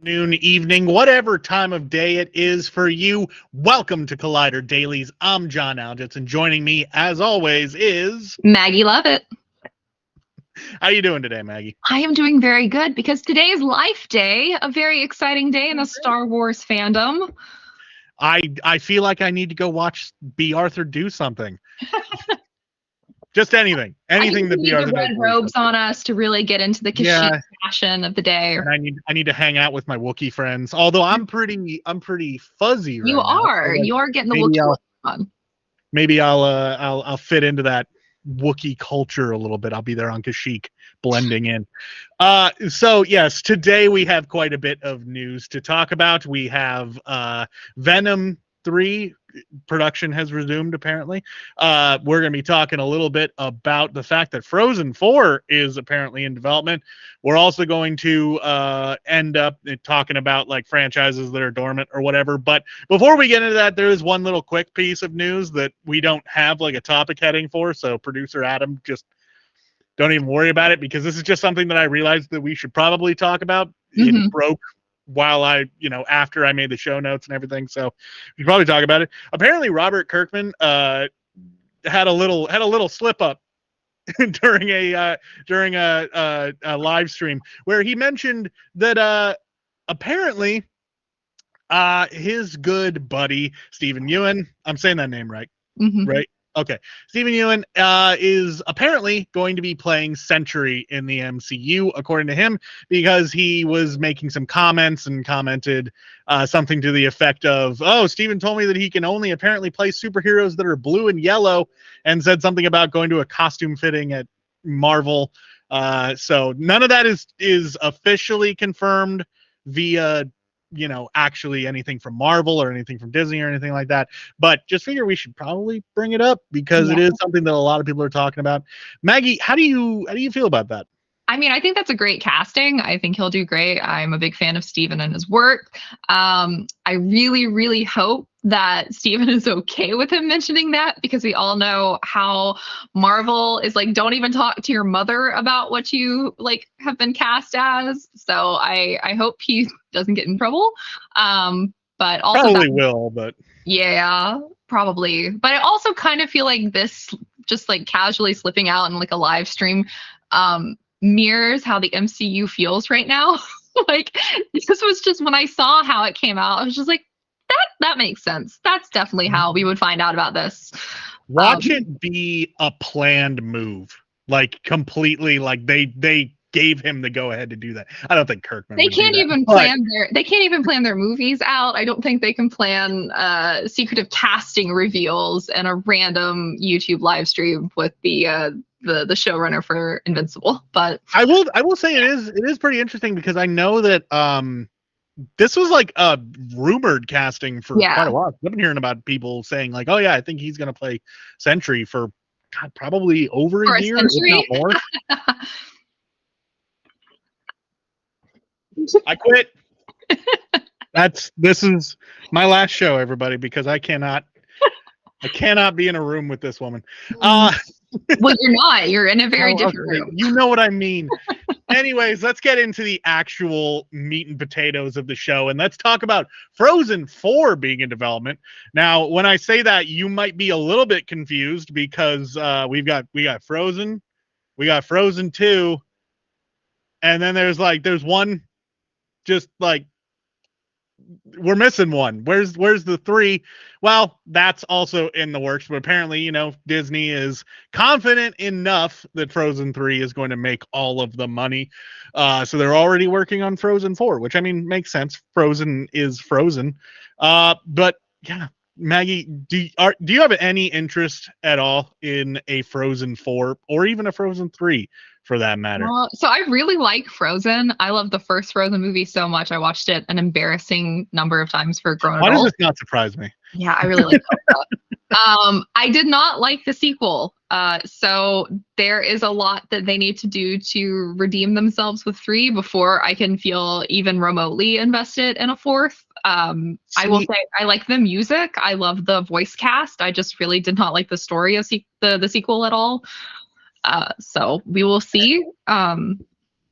Noon, evening, whatever time of day it is for you. Welcome to Collider Dailies. I'm John Algitz, and joining me, as always, is Maggie Lovett. How you doing today, Maggie? I am doing very good because today is Life Day, a very exciting day in the Star Wars fandom. I feel like I need to go watch B. Arthur do something. Just anything that B. Arthur does. Red robes on us to really get into the Kashyyyk fashion of the day. And I need to hang out with my Wookiee friends. Although I'm pretty fuzzy right now. You are getting the Wookiee on. Maybe I'll fit into that Wookiee culture a little bit. I'll be there on Kashyyyk, blending in. So yes, today we have quite a bit of news to talk about. We have Venom 3 production has resumed, apparently. We're going to be talking a little bit about the fact that Frozen 4 is apparently in development. We're also going to end up talking about like franchises that are dormant or whatever. But before we get into that, there is one little quick piece of news that we don't have like a topic heading for. So producer Adam, just don't even worry about it, because this is just something that I realized that we should probably talk about. It broke while after I made the show notes and everything, so we should probably talk about it. Apparently, Robert Kirkman had a little slip up during a live stream where he mentioned that apparently his good buddy Stephen Ewan, I'm saying that name right, right? Okay. Stephen Ewan is apparently going to be playing Sentry in the MCU, according to him, because he was making some comments and commented something to the effect of, oh, Stephen told me that he can only apparently play superheroes that are blue and yellow, and said something about going to a costume fitting at Marvel. So none of that is officially confirmed via actually anything from Marvel or anything from Disney or anything like that. But just figure we should probably bring it up because it is something that a lot of people are talking about. Maggie, how do you feel about that? I mean, I think that's a great casting. I think he'll do great. I'm a big fan of Steven and his work. I really, really hope that Steven is okay with him mentioning that, because we all know how Marvel is like, don't even talk to your mother about what you like have been cast as. So I hope he doesn't get in trouble. But also probably will, but yeah, probably. But I also kind of feel like this just like casually slipping out in like a live stream mirrors how the MCU feels right now. Like, this was just, when I saw how it came out, I was just like, that makes sense. That's definitely how we would find out about this. Watch it be a planned move, like completely, like they gave him the go ahead to do that. I don't think Kirkman. They can't even plan their movies out. I don't think they can plan secretive casting reveals and a random YouTube live stream with the showrunner for Invincible. But I will say it is pretty interesting, because I know that this was like a rumored casting for quite a while. I've been hearing about people saying like, oh yeah, I think he's gonna play Sentry for probably over a year, if not more. I quit. This is my last show, everybody, because I cannot be in a room with this woman. Well, you're not. You're in a very different room. You know what I mean. Anyways, let's get into the actual meat and potatoes of the show, and let's talk about Frozen 4 being in development. Now, when I say that, you might be a little bit confused, because we got Frozen, we got Frozen 2, and then there's one, just like, we're missing one. Where's the 3? Well, that's also in the works, but apparently, Disney is confident enough that Frozen 3 is going to make all of the money. So they're already working on Frozen 4, which, I mean, makes sense. Frozen is Frozen. But yeah, Maggie, do you have any interest at all in a Frozen 4 or even a Frozen 3? For that matter. So I really like Frozen. I love the first Frozen movie so much. I watched it an embarrassing number of times for grown adults. Why does this not surprise me? Yeah, I really like that. I did not like the sequel. So there is a lot that they need to do to redeem themselves with 3 before I can feel even remotely invested in a 4th. I will say I like the music. I love the voice cast. I just really did not like the story of the sequel at all. So we will see.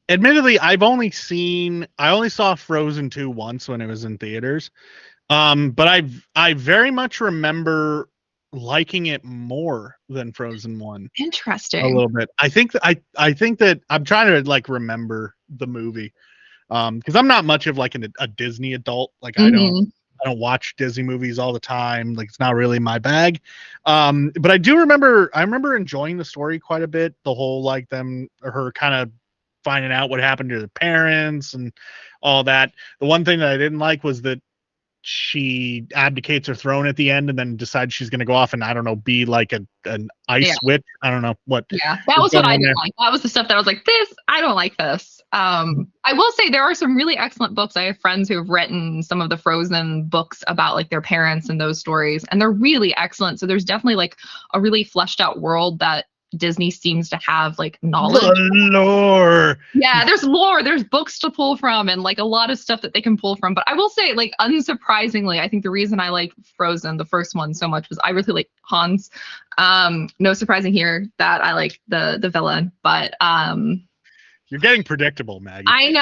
admittedly, I only saw Frozen 2 once when it was in theaters. But I very much remember liking it more than Frozen 1 a Interesting. little bit. I think that I'm trying to like remember the movie. Because I'm not much of like a Disney adult. Like Hmm. I don't watch Disney movies all the time. Like it's not really my bag. But I remember enjoying the story quite a bit. The whole like them or her kind of finding out what happened to the parents and all that. The one thing that I didn't like was that she abdicates her throne at the end and then decides she's going to go off and I don't know, be like an Yeah. ice witch. I don't know what Yeah, that is was what going I on didn't there. like. That was the stuff that I was like, I don't like this. I will say there are some really excellent books. I have friends who have written some of the Frozen books about like their parents and those stories, and they're really excellent. So there's definitely like a really fleshed out world that Disney seems to have like knowledge. The lore. Yeah, there's lore, there's books to pull from, and like a lot of stuff that they can pull from. But I will say, like, unsurprisingly, I think the reason I like Frozen, the first one, so much was I really like Hans. No surprising here that I like the villain, but You're getting predictable, Maggie. I know.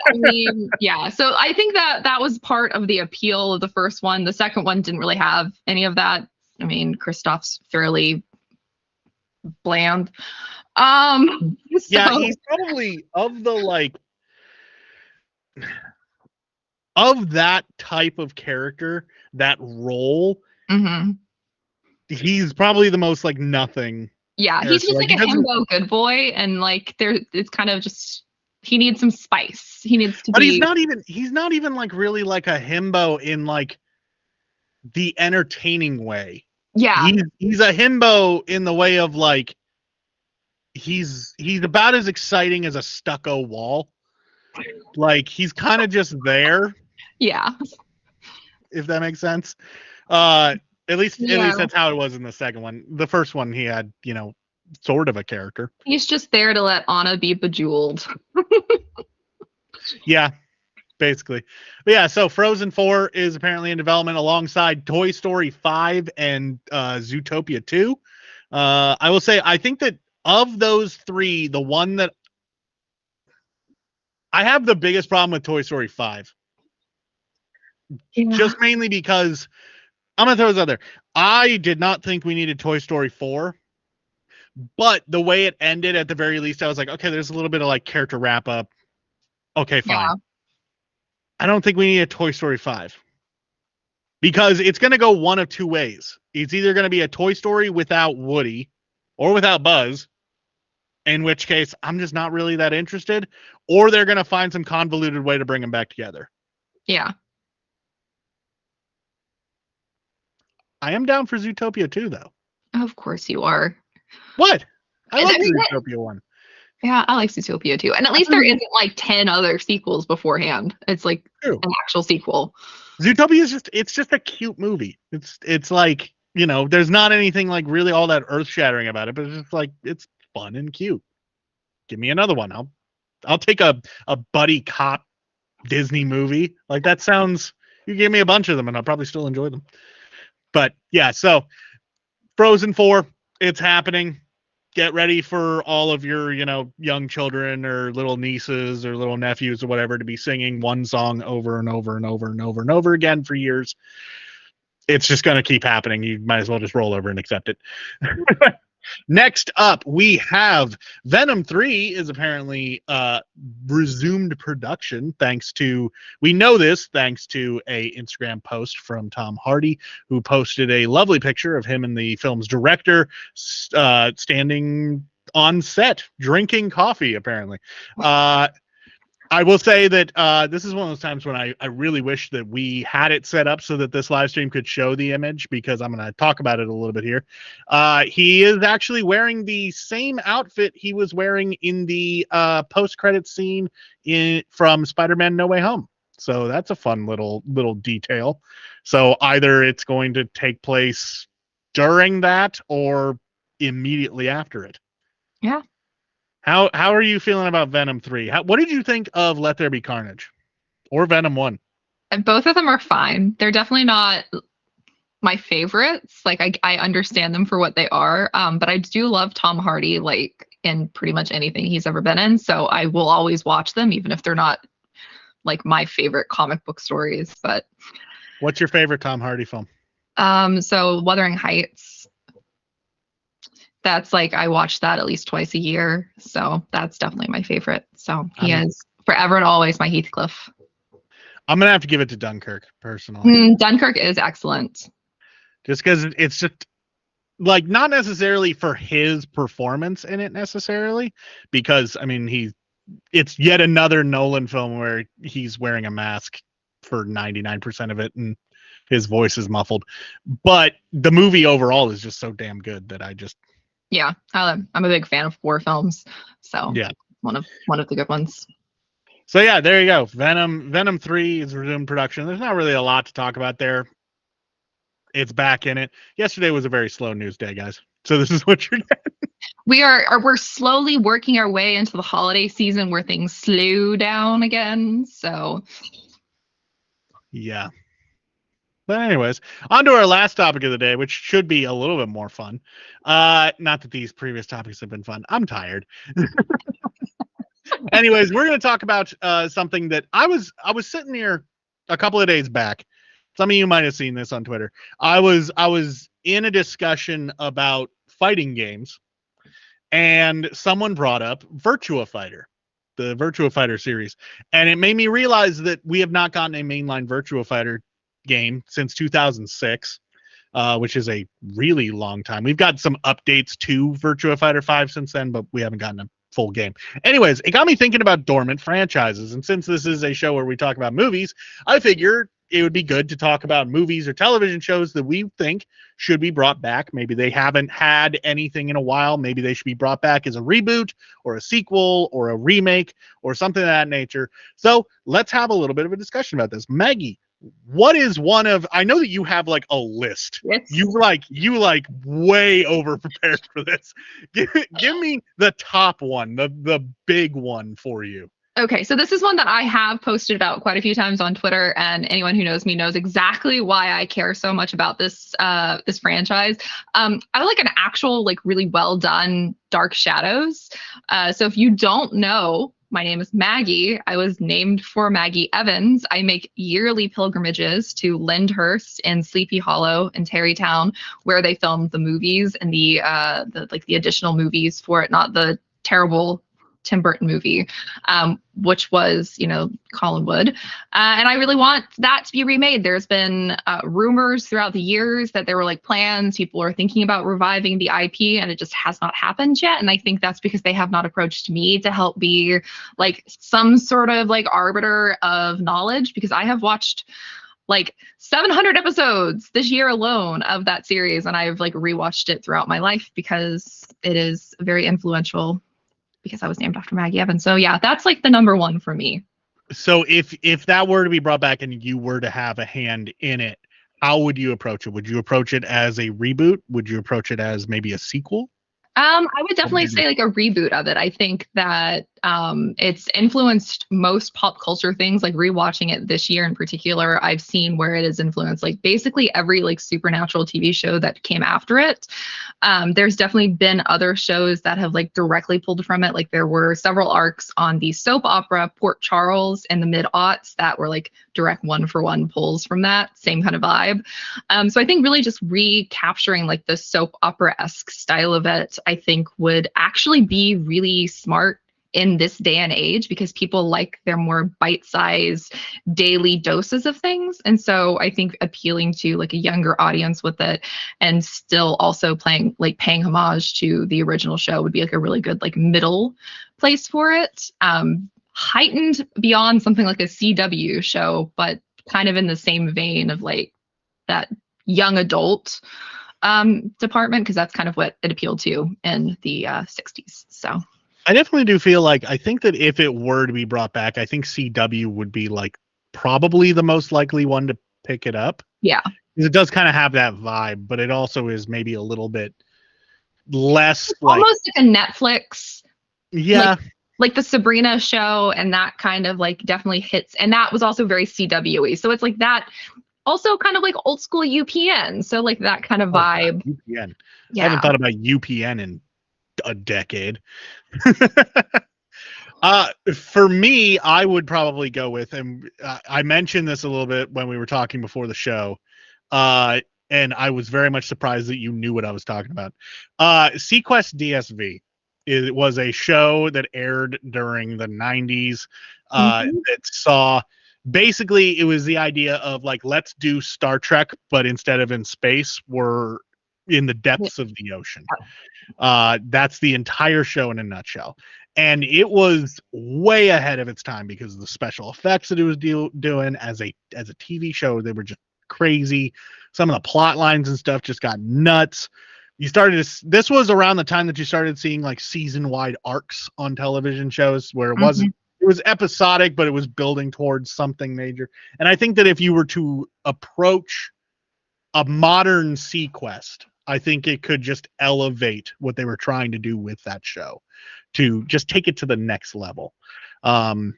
I mean, yeah. So I think that that was part of the appeal of the first one. The second one didn't really have any of that. I mean, Kristoff's fairly bland. Yeah, So he's probably of the like of that type of character, that role, mhm. he's probably the most like nothing Yeah, he's character. just Like like he a doesn't, himbo good boy, and like there, it's kind of just he needs some spice. He needs to but be, he's not even like really like a himbo in like the entertaining way. yeah, He's a himbo in the way of like he's about as exciting as a stucco wall. Like he's kind of just there, yeah, if that makes sense. Uh, at yeah. least that's how it was in the second one. The first one, he had sort of a character. He's just there to let Anna be bejeweled. Yeah, basically. But yeah, so Frozen 4 is apparently in development alongside Toy Story 5 and Zootopia 2. I will say, I think that of those three, the one that I have the biggest problem with Toy Story 5, Yeah, just mainly because I'm going to throw this out there. I did not think we needed Toy Story 4, but the way it ended, at the very least, I was like, okay, there's a little bit of like character wrap up. Okay, fine. yeah, I don't think we need a Toy Story 5 because it's going to go one of two ways. It's either going to be a Toy Story without Woody or without Buzz, in which case I'm just not really that interested, or they're going to find some convoluted way to bring them back together. yeah. I am down for Zootopia 2, though. Of course you are. What? I And like I mean, Zootopia 1. yeah, I like Zootopia too. And at least there isn't like 10 other sequels beforehand. It's like True. an actual sequel. Zootopia is just a cute movie. It's like, there's not anything like really all that earth-shattering about it, but it's just like it's fun and cute. Give me another one. I'll take a buddy cop Disney movie. Like that sounds, you give me a bunch of them and I'll probably still enjoy them. But yeah, so Frozen 4, it's happening. Get ready for all of your, young children or little nieces or little nephews or whatever to be singing one song over and over and over and over and over again for years. It's just going to keep happening. You might as well just roll over and accept it. Next up, we have Venom 3 is apparently resumed production we know this thanks to a Instagram post from Tom Hardy, who posted a lovely picture of him and the film's director standing on set drinking coffee, apparently. I will say that this is one of those times when I really wish that we had it set up so that this live stream could show the image, because I'm going to talk about it a little bit here. He is actually wearing the same outfit he was wearing in the post-credit scene from Spider-Man No Way Home. So that's a fun little detail. So either it's going to take place during that or immediately after it. Yeah. How are you feeling about Venom 3? What did you think of Let There Be Carnage or Venom 1? And both of them are fine. They're definitely not my favorites. Like I understand them for what they are. But I do love Tom Hardy. Like in pretty much anything he's ever been in. So I will always watch them, even if they're not like my favorite comic book stories. But what's your favorite Tom Hardy film? So Wuthering Heights. That's like, I watch that at least twice a year. So that's definitely my favorite. So he is forever and always my Heathcliff. I'm going to have to give it to Dunkirk, personally. Dunkirk is excellent. Just because it's just, like, not necessarily for his performance in it necessarily, because, I mean, it's yet another Nolan film where he's wearing a mask for 99% of it and his voice is muffled. But the movie overall is just so damn good that I just... Yeah, I'm a big fan of war films. So yeah, one of the good ones. So yeah, there you go. Venom 3 is resumed production. There's not really a lot to talk about there. It's back in it. Yesterday was a very slow news day, guys. So this is what you're getting. We're slowly working our way into the holiday season where things slow down again. So yeah. But anyways, on to our last topic of the day, which should be a little bit more fun. Not that these previous topics have been fun. I'm tired. Anyways, we're going to talk about something that I was sitting here a couple of days back. Some of you might have seen this on Twitter. I was in a discussion about fighting games, and someone brought up Virtua Fighter, the Virtua Fighter series, and it made me realize that we have not gotten a mainline Virtua Fighter game since 2006, which is a really long time. We've got some updates to Virtua Fighter 5 since then, but we haven't gotten a full game. Anyways, it got me thinking about dormant franchises, and since this is a show where we talk about movies, I figured it would be good to talk about movies or television shows that we think should be brought back. Maybe they haven't had anything in a while. Maybe they should be brought back as a reboot or a sequel or a remake or something of that nature. So let's have a little bit of a discussion about this. Maggie, what is one of, I know that you have like a list. Yes. You way over prepared for this. Give me the top one, the big one for you. Okay, so this is one that I have posted about quite a few times on Twitter, and anyone who knows me knows exactly why I care so much about this this franchise. I like an actual, like, really well done Dark Shadows. So if you don't know, my name is Maggie. I was named for Maggie Evans. I make yearly pilgrimages to Lyndhurst and Sleepy Hollow and Tarrytown, where they filmed the movies and the additional movies for it, not the terrible Tim Burton movie, which was, Collinwood. And I really want that to be remade. There's been rumors throughout the years that there were like plans. People are thinking about reviving the IP, and it just has not happened yet. And I think that's because they have not approached me to help be like some sort of like arbiter of knowledge, because I have watched like 700 episodes this year alone of that series. And I've like rewatched it throughout my life because it is very influential, because I was named after Maggie Evans. So yeah, that's like the number one for me. So if that were to be brought back and you were to have a hand in it, how would you approach it? Would you approach it as a reboot? Would you approach it as maybe a sequel? I would definitely say like a reboot of it. I think that it's influenced most pop culture things. Like rewatching it this year in particular, I've seen where it has influenced like basically every like supernatural TV show that came after it. There's definitely been other shows that have like directly pulled from it. Like there were several arcs on the soap opera Port Charles in the mid-aughts that were like direct one-for-one pulls from that same kind of vibe. So I think really just recapturing like the soap opera-esque style of it, I think would actually be really smart in this day and age, because people like their more bite-sized daily doses of things. And so I think appealing to like a younger audience with it and still also paying homage to the original show would be like a really good like middle place for it. Heightened beyond something like a CW show, but kind of in the same vein of like that young adult department, because that's kind of what it appealed to in the 60s. So I definitely do feel like, I think that if it were to be brought back, I think CW would be like probably the most likely one to pick it up. Yeah. Because it does kind of have that vibe, but it also is maybe a little bit less it's like almost like a Netflix. Yeah. Like the Sabrina show, and that kind of like definitely hits. And that was also very CW-y. So it's like that. Also kind of like old school UPN. So like that kind of vibe. UPN. Yeah. I haven't thought about UPN in a decade. For me, I would probably go with, and I mentioned this a little bit when we were talking before the show, and I was very much surprised that you knew what I was talking about. Sequest DSV. It was a show that aired during the 90s that saw, basically, it was the idea of like, let's do Star Trek, but instead of in space, we're in the depths of the ocean. That's the entire show in a nutshell. And it was way ahead of its time because of the special effects that it was doing as a TV show. They were just crazy. Some of the plot lines and stuff just got nuts. This was around the time that you started seeing like season-wide arcs on television shows where it was episodic, but it was building towards something major. And I think that if you were to approach a modern Sequest, I think it could just elevate what they were trying to do with that show to just take it to the next level. And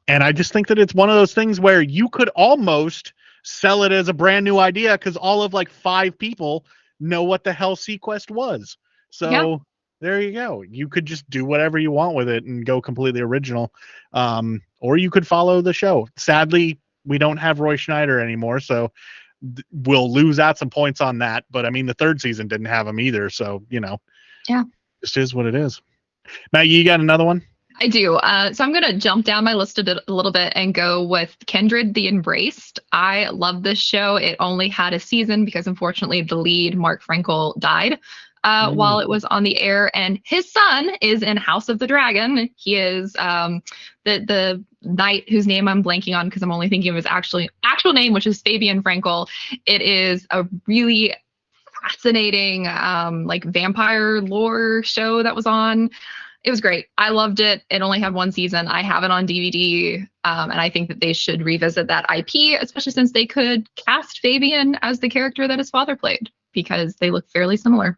I just think that it's one of those things where you could almost sell it as a brand new idea because all of like 5 people know what the hell Sequest was. So there you go. You could just do whatever you want with it and go completely original. Or you could follow the show. Sadly, we don't have Roy Schneider anymore, so we'll lose out some points on that. But I mean, the 3rd season didn't have him either, so just is what it is. Maggie, you got another one? I do. So I'm going to jump down my list a little bit and go with Kindred the Embraced. I love this show. It only had a season because unfortunately the lead, Mark Frankel, died while it was on the air. And his son is in House of the Dragon. He is the knight whose name I'm blanking on because I'm only thinking of his actual name, which is Fabian Frankel. It is a really fascinating like vampire lore show that was on. It was great. I loved it. It only had 1 season. I have it on DVD, and I think that they should revisit that IP, especially since they could cast Fabian as the character that his father played because they look fairly similar.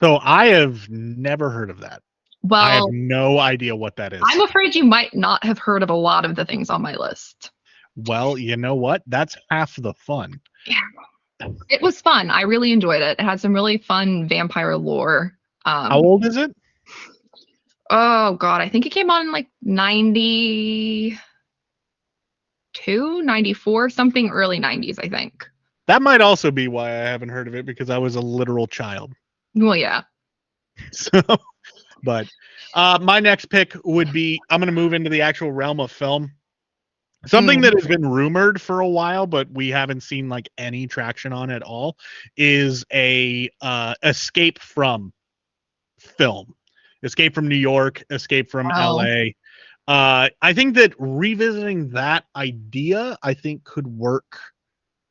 So I have never heard of that. Well, I have no idea what that is. I'm afraid you might not have heard of a lot of the things on my list. Well, you know what? That's half the fun. Yeah. It was fun. I really enjoyed it. It had some really fun vampire lore. How old is it? Oh, God. I think it came on in like 92, 94, something early 90s, I think. That might also be why I haven't heard of it because I was a literal child. Well, yeah. So, but my next pick would be, I'm going to move into the actual realm of film. Something that has been rumored for a while, but we haven't seen like any traction on at all, is a escape from film. Escape from New York, Escape from LA. I think that revisiting that idea, I think could work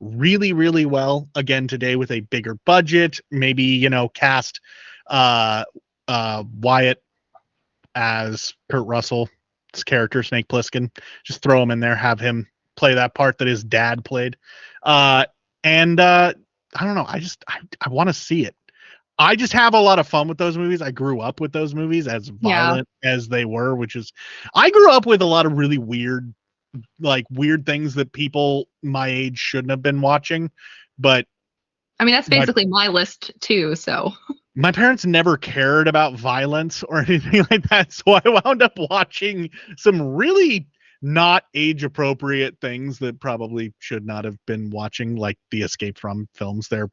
really, really well again today with a bigger budget. Maybe, cast Wyatt as Kurt Russell's character, Snake Plissken. Just throw him in there, have him play that part that his dad played. I don't know. I want to see it. I just have a lot of fun with those movies. I grew up with those movies as violent as they were, I grew up with a lot of really weird things that people my age shouldn't have been watching. But I mean, that's basically my list too. So my parents never cared about violence or anything like that. So I wound up watching some really not age appropriate things that probably should not have been watching, like the Escape from films. They're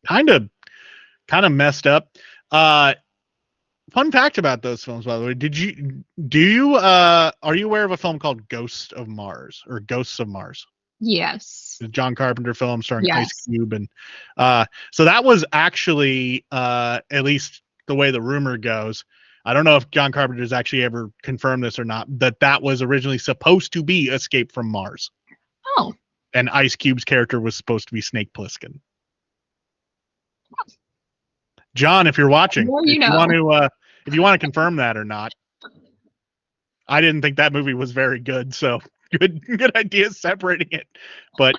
kind of messed up. Fun fact about those films, by the way, are you aware of a film called Ghosts of Mars? Yes. The John Carpenter film starring Ice Cube. And so that was actually, at least the way the rumor goes, I don't know if John Carpenter's actually ever confirmed this or not, that was originally supposed to be Escape from Mars. Oh. And Ice Cube's character was supposed to be Snake Plissken. John, if you're watching, if you want to confirm that or not. I didn't think that movie was very good, so good idea separating it. But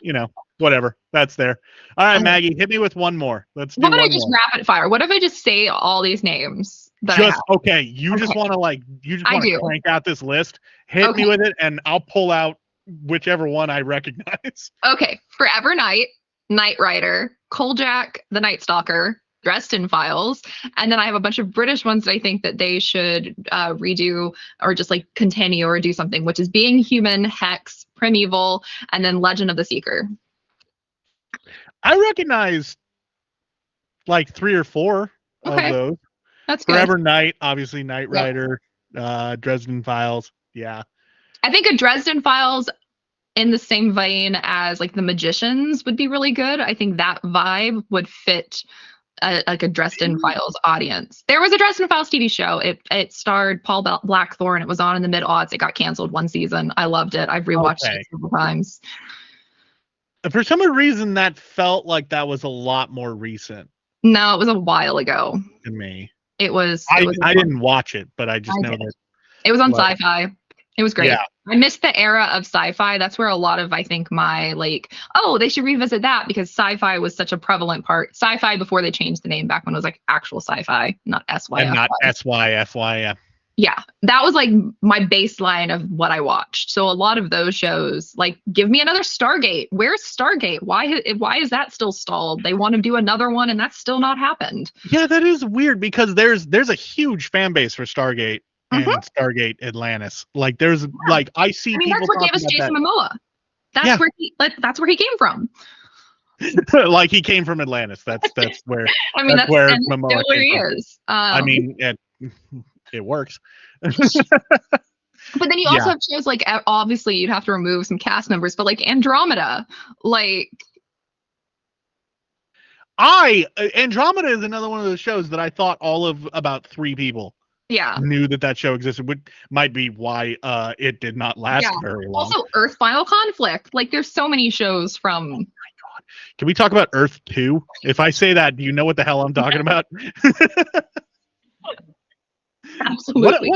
whatever. That's there. All right, Maggie, hit me with one more. Let's do one more. What if I just rapid fire? What if I just say all these names that I have? Okay. You just want to crank out this list. Hit me with it, and I'll pull out whichever one I recognize. Okay. Forever Knight, Knight Rider, Kolchak, the Night Stalker, Dresden Files, and then I have a bunch of British ones that I think that they should redo or just like continue or do something, which is Being Human, Hex, Primeval, and then Legend of the Seeker. I recognize like 3 or 4 of those. That's good. Forever Night, obviously Knight Rider, Dresden Files. Yeah. I think a Dresden Files in the same vein as like The Magicians would be really good. I think that vibe would fit like a Dresden Files audience. There was a Dresden Files TV show. It starred Paul Blackthorne. It was on in the mid-aughts. It got canceled one season. I loved it. I've rewatched it several times. For some reason, that felt like that was a lot more recent. No, it was a while ago. To me. It was I didn't watch it, but I just know that. It was on Sci-Fi. It was great. Yeah. I missed the era of Sci-Fi. That's where a lot of, I think, my like, oh, they should revisit that because Sci-Fi was such a prevalent part. Sci-Fi before they changed the name back when it was like actual Sci-Fi, not SYFY. And not SYFY, yeah. Yeah, that was like my baseline of what I watched. So a lot of those shows, like, give me another Stargate. Where's Stargate? Why is that still stalled? They want to do another one, and that's still not happened. Yeah, that is weird because there's a huge fan base for Stargate and Stargate Atlantis. Like, there's like I see. I mean, people that's what gave us Jason Momoa. That's where he came from. Like he came from Atlantis. That's where. I mean, that's where Momoa where he is. I mean. It works. But then you also have shows like, obviously you'd have to remove some cast members, but like Andromeda, like Andromeda is another one of those shows that I thought all of about 3 people knew that show existed, which might be why it did not last very long. Also Earth Final Conflict, like there's so many shows from. Oh my God. Can we talk about Earth 2? If I say that, do you know what the hell I'm talking about? Absolutely.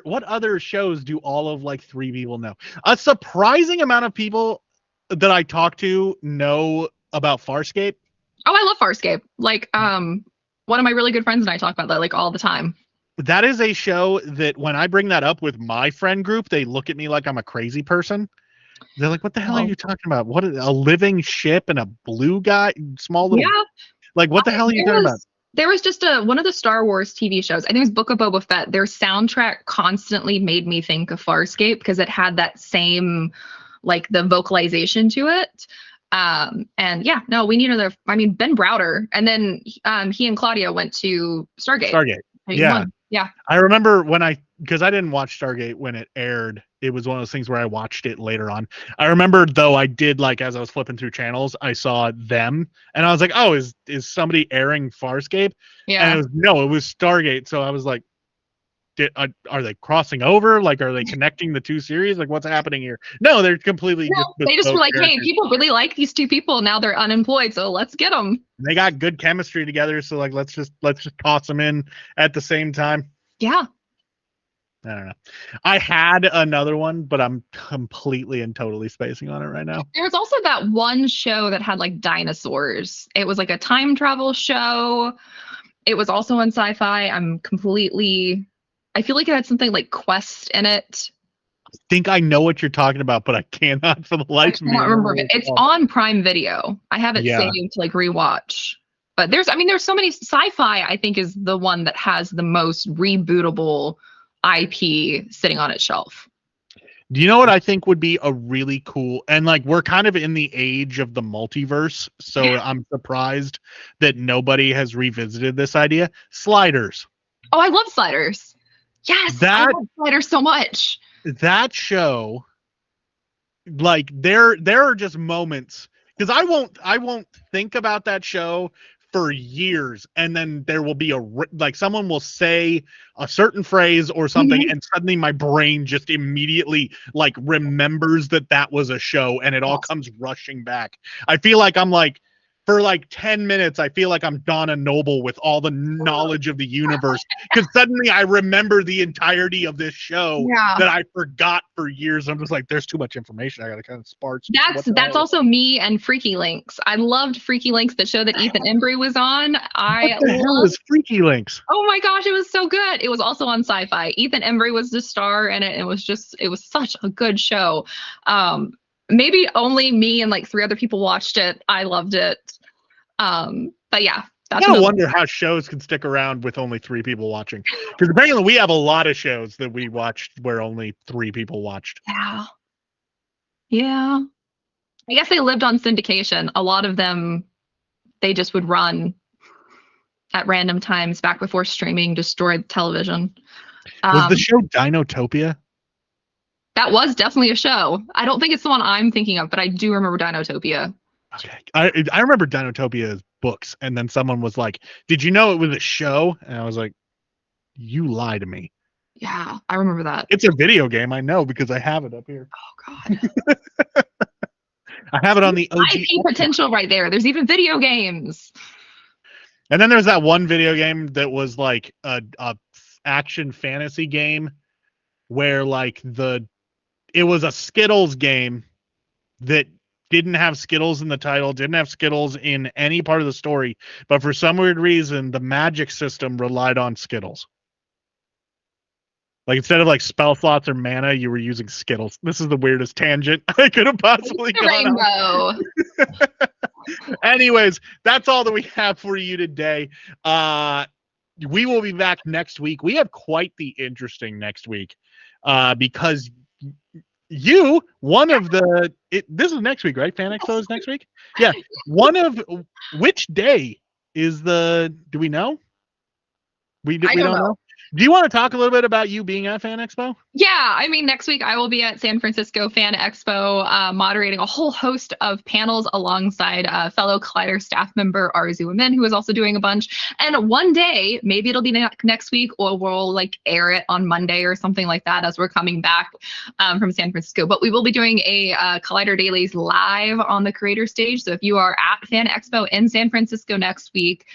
What other shows do all of like 3 people know? A surprising amount of people that I talk to know about Farscape. Oh, I love Farscape. Like, one of my really good friends and I talk about that like all the time. That is a show that when I bring that up with my friend group, they look at me like I'm a crazy person. They're like, "What the hell are you talking about? What a living ship and a blue guy, small little like what the hell are you talking about?" There was just one of the Star Wars TV shows, I think it was Book of Boba Fett. Their soundtrack constantly made me think of Farscape because it had that same, like the vocalization to it. And yeah, no, we need another, I mean, Ben Browder. And then he and Claudia went to Stargate. Yeah. Yeah. I remember because I didn't watch Stargate when it aired. It was one of those things where I watched it later on. I remember though I did like as I was flipping through channels, I saw them and I was like, oh, is somebody airing Farscape? Yeah. And it was Stargate. So I was like, are they crossing over? Like, are they connecting the 2 series? Like, what's happening here? No, they're completely. They just were like, hey, people really like these 2 people. Now they're unemployed, so let's get them. They got good chemistry together, so like, let's just toss them in at the same time. Yeah. I don't know. I had another one, but I'm completely and totally spacing on it right now. There was also that one show that had like dinosaurs. It was like a time travel show. It was also on Sci-Fi. I feel like it had something like Quest in it. I think I know what you're talking about, but I cannot for the life of me. I can't remember it. It's on Prime Video. I have it saved to like rewatch. But there's so many. Sci-Fi, I think, is the one that has the most rebootable IP sitting on its shelf. Do you know what I think would be a really cool, and like we're kind of in the age of the multiverse, so I'm surprised that nobody has revisited this idea. Sliders. Oh, I love Sliders. Yes, I love Sliders so much. That show, like there are just moments because I won't think about that show for years, and then there will be someone will say a certain phrase or something, and suddenly my brain just immediately like remembers that was a show, and it all comes rushing back. I feel like I'm like for like 10 minutes, I feel like I'm Donna Noble with all the knowledge of the universe because suddenly I remember the entirety of this show that I forgot for years. I'm just like, there's too much information. I got to kind of sparse. That's also me and Freaky Links. I loved Freaky Links, the show that Ethan Embry was on. What the hell was Freaky Links? Oh my gosh, it was so good. It was also on Sci-Fi. Ethan Embry was the star in it. It was such a good show. Maybe only me and like 3 other people watched it. I loved it. But yeah, That's I another. wonder how shows can stick around with only 3 people watching. Because apparently we have a lot of shows that we watched where only 3 people watched. Yeah. Yeah. I guess they lived on syndication. A lot of them, they just would run at random times back before streaming destroyed television. Was the show Dinotopia? That was definitely a show. I don't think it's the one I'm thinking of, but I do remember Dinotopia. Okay. I remember Dinotopia as books, and then someone was like, "Did you know it was a show?" And I was like, "You lie to me." Yeah, I remember that. It's a video game, I know, because I have it up here. Oh God. I have it on the I OG. see potential right there. There's even video games. And then there's that one video game that was like a action fantasy game where like it was a Skittles game that didn't have Skittles in the title, didn't have Skittles in any part of the story, but for some weird reason the magic system relied on Skittles. Like instead of like spell slots or mana, you were using Skittles. This is the weirdest tangent I could have possibly gone on. Rainbow. Anyways, that's all that we have for you today. We will be back next week. We have quite the interesting next week because this is next week, right? Fan Expo is next week? Yeah. Which day is do we know? We don't know. Do you want to talk a little bit about you being at Fan Expo? Yeah, I mean, next week I will be at San Francisco Fan Expo moderating a whole host of panels alongside fellow Collider staff member Arzu Amin, who is also doing a bunch. And one day, maybe it'll be next week, or we'll like air it on Monday or something like that as we're coming back from San Francisco. But we will be doing a Collider Dailies live on the creator stage. So if you are at Fan Expo in San Francisco next week,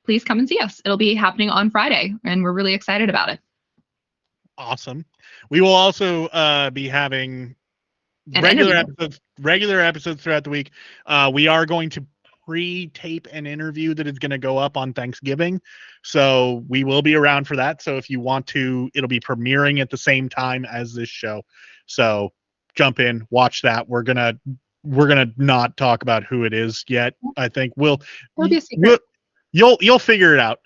please come and see us. It'll be happening on Friday, and we're really excited about it. Awesome. We will also be having regular episodes throughout the week. We are going to pre-tape an interview that is going to go up on Thanksgiving, so we will be around for that. So if you want to, it'll be premiering at the same time as this show. So jump in, watch that. We're gonna not talk about who it is yet. I think it'll be a secret. You'll figure it out.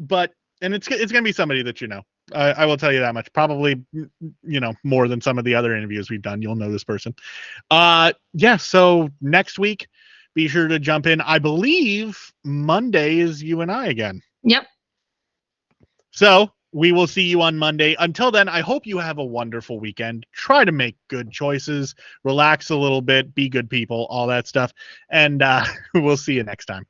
But it's gonna be somebody that you know. I will tell you that much. Probably, more than some of the other interviews we've done. You'll know this person. Yeah. So next week, be sure to jump in. I believe Monday is you and I again. Yep. So we will see you on Monday. Until then, I hope you have a wonderful weekend. Try to make good choices. Relax a little bit. Be good people. All that stuff. And we'll see you next time.